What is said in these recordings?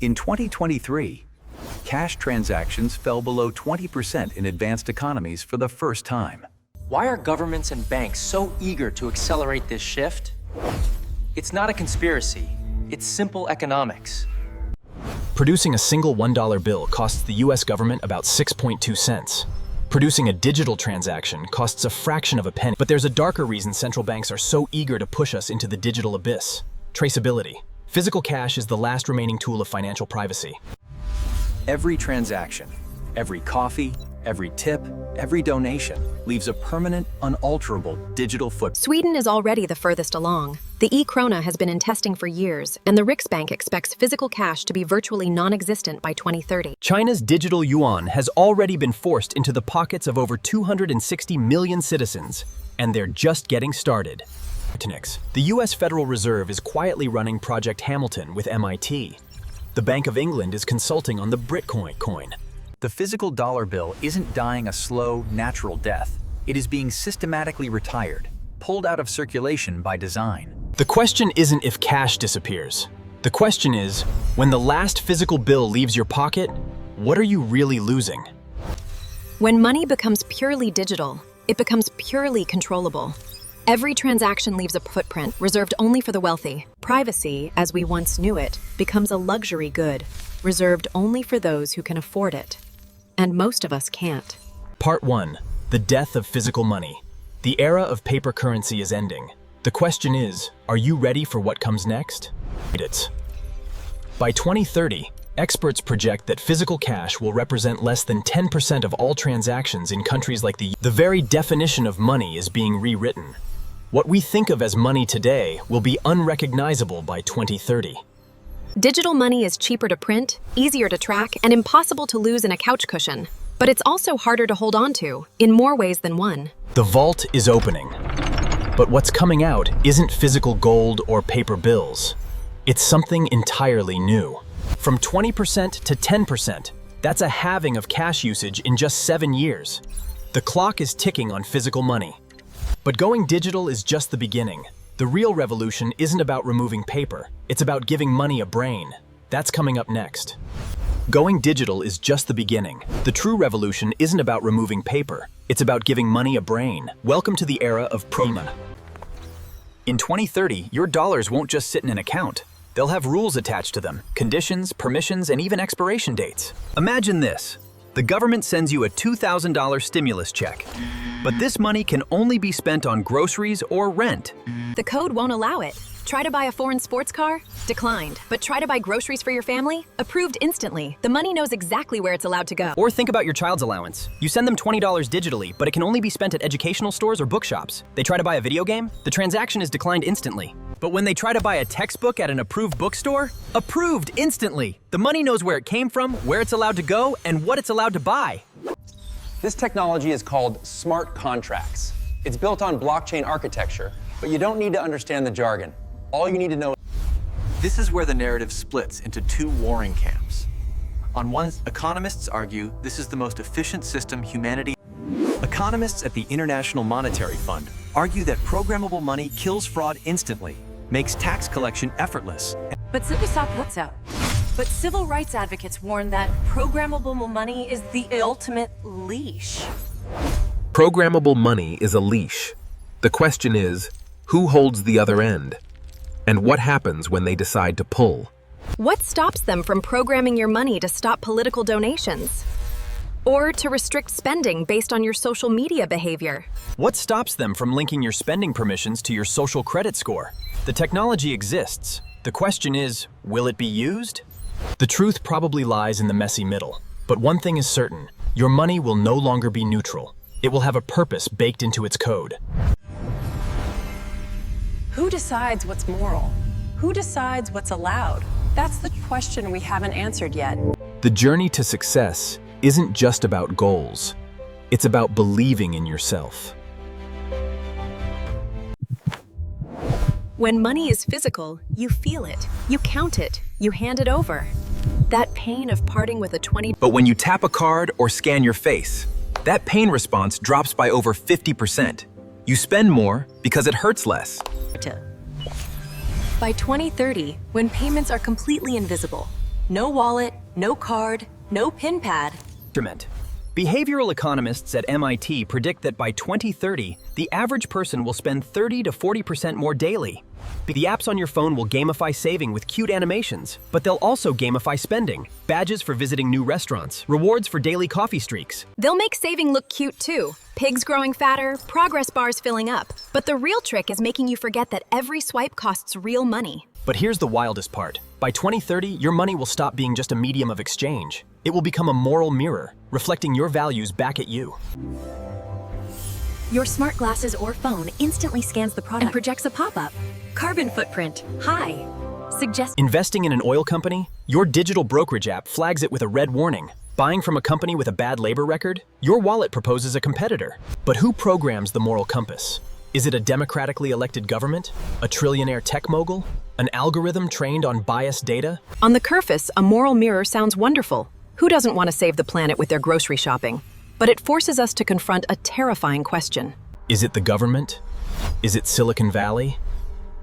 In 2023, cash transactions fell below 20% in advanced economies for the first time. Why are governments and banks so eager to accelerate this shift? It's not a conspiracy. It's simple economics. Producing a single $1 bill costs the US government about 6.2 cents. Producing a digital transaction costs a fraction of a penny. But there's a darker reason central banks are so eager to push us into the digital abyss: traceability. Physical cash is the last remaining tool of financial privacy. Every transaction, every coffee, every tip, every donation leaves a permanent, unalterable digital footprint. Sweden is already the furthest along. The e-krona has been in testing for years, and the Riksbank expects physical cash to be virtually non-existent by 2030. China's digital yuan has already been forced into the pockets of over 260 million citizens, and they're just getting started. The US Federal Reserve is quietly running Project Hamilton with MIT. The Bank of England is consulting on the Bitcoin coin. The physical dollar bill isn't dying a slow, natural death. It is being systematically retired, pulled out of circulation by design. The question isn't if cash disappears. The question is, when the last physical bill leaves your pocket, what are you really losing? When money becomes purely digital, it becomes purely controllable. Every transaction leaves a footprint reserved only for the wealthy. Privacy, as we once knew it, becomes a luxury good, reserved only for those who can afford it. And most of us can't. Part 1. The death of physical money. The era of paper currency is ending. The question is, are you ready for what comes next? By 2030, experts project that physical cash will represent less than 10% of all transactions in countries like the very definition of money is being rewritten. What we think of as money today will be unrecognizable by 2030. Digital money is cheaper to print, easier to track, and impossible to lose in a couch cushion. But it's also harder to hold on to, in more ways than one. The vault is opening. But what's coming out isn't physical gold or paper bills. It's something entirely new. From 20% to 10%, that's a halving of cash usage in just 7 years. The clock is ticking on physical money. But going digital is just the beginning. The real revolution isn't about removing paper. It's about giving money a brain. That's coming up next. Going digital is just the beginning. The true revolution isn't about removing paper. It's about giving money a brain. Welcome to the era of Prima. In 2030, your dollars won't just sit in an account. They'll have rules attached to them, conditions, permissions, and even expiration dates. Imagine this. The government sends you a $2,000 stimulus check. But this money can only be spent on groceries or rent. The code won't allow it. Try to buy a foreign sports car? Declined. But try to buy groceries for your family? Approved instantly. The money knows exactly where it's allowed to go. Or think about your child's allowance. You send them $20 digitally, but it can only be spent at educational stores or bookshops. They try to buy a video game? The transaction is declined instantly. But when they try to buy a textbook at an approved bookstore? Approved instantly. The money knows where it came from, where it's allowed to go, and what it's allowed to buy. This technology is called smart contracts. It's built on blockchain architecture, but you don't need to understand the jargon. All you need to know. This is where the narrative splits into two warring camps. On one, economists argue this is the most efficient system humanity. Economists at the International Monetary Fund argue that programmable money kills fraud instantly, makes tax collection effortless. But civil rights advocates warn that programmable money is the ultimate leash. Programmable money is a leash. The question is, who holds the other end? And what happens when they decide to pull? What stops them from programming your money to stop political donations? Or to restrict spending based on your social media behavior? What stops them from linking your spending permissions to your social credit score? The technology exists. The question is, will it be used? The truth probably lies in the messy middle. But one thing is certain, your money will no longer be neutral. It will have a purpose baked into its code. Who decides what's moral? Who decides what's allowed? That's the question we haven't answered yet. The journey to success isn't just about goals. It's about believing in yourself. When money is physical, you feel it, you count it, you hand it over. That pain of parting with a 20. But when you tap a card or scan your face, that pain response drops by over 50%. You spend more because it hurts less. By 2030, when payments are completely invisible, No wallet, no card, no PIN pad. Behavioral economists at MIT predict that by 2030, the average person will spend 30 to 40% more daily. The apps on your phone will gamify saving with cute animations, but they'll also gamify spending. Badges for visiting new restaurants, rewards for daily coffee streaks. They'll make saving look cute too. Pigs growing fatter, progress bars filling up. But the real trick is making you forget that every swipe costs real money. But here's the wildest part. By 2030, your money will stop being just a medium of exchange. It will become a moral mirror, reflecting your values back at you. Your smart glasses or phone instantly scans the product and projects a pop-up. Carbon footprint, high. Investing in an oil company? Your digital brokerage app flags it with a red warning. Buying from a company with a bad labor record? Your wallet proposes a competitor. But who programs the moral compass? Is it a democratically elected government? A trillionaire tech mogul? An algorithm trained on biased data? On the surface, a moral mirror sounds wonderful. Who doesn't want to save the planet with their grocery shopping? But it forces us to confront a terrifying question. Is it the government? Is it Silicon Valley?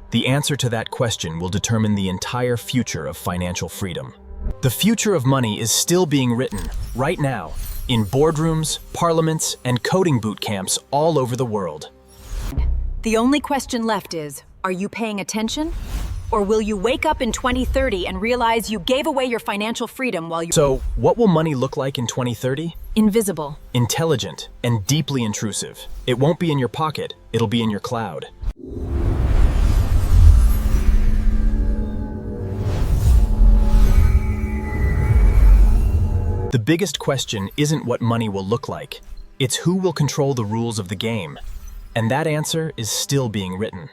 The answer to that question will determine the entire future of financial freedom. The future of money is still being written, right now, in boardrooms, parliaments, and coding boot camps all over the world. The only question left is, are you paying attention? Or will you wake up in 2030 and realize you gave away your financial freedom while you— So, what will money look like in 2030? Invisible. Intelligent and deeply intrusive. It won't be in your pocket, it'll be in your cloud. The biggest question isn't what money will look like. It's who will control the rules of the game. And that answer is still being written.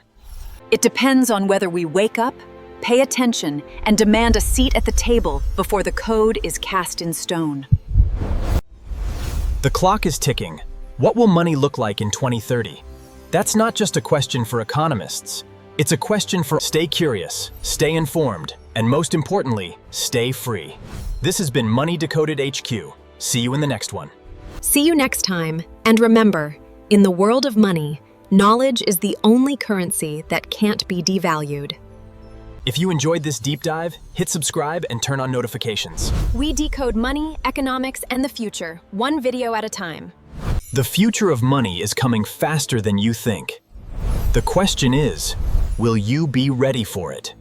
It depends on whether we wake up, pay attention, and demand a seat at the table before the code is cast in stone. The clock is ticking. What will money look like in 2030? That's not just a question for economists. It's a question for stay curious, stay informed, and most importantly, stay free. This has been Money Decoded HQ. See you in the next one. See you next time, and remember, in the world of money, knowledge is the only currency that can't be devalued. If you enjoyed this deep dive, hit subscribe and turn on notifications. We decode money, economics, and the future, one video at a time. The future of money is coming faster than you think. The question is, will you be ready for it?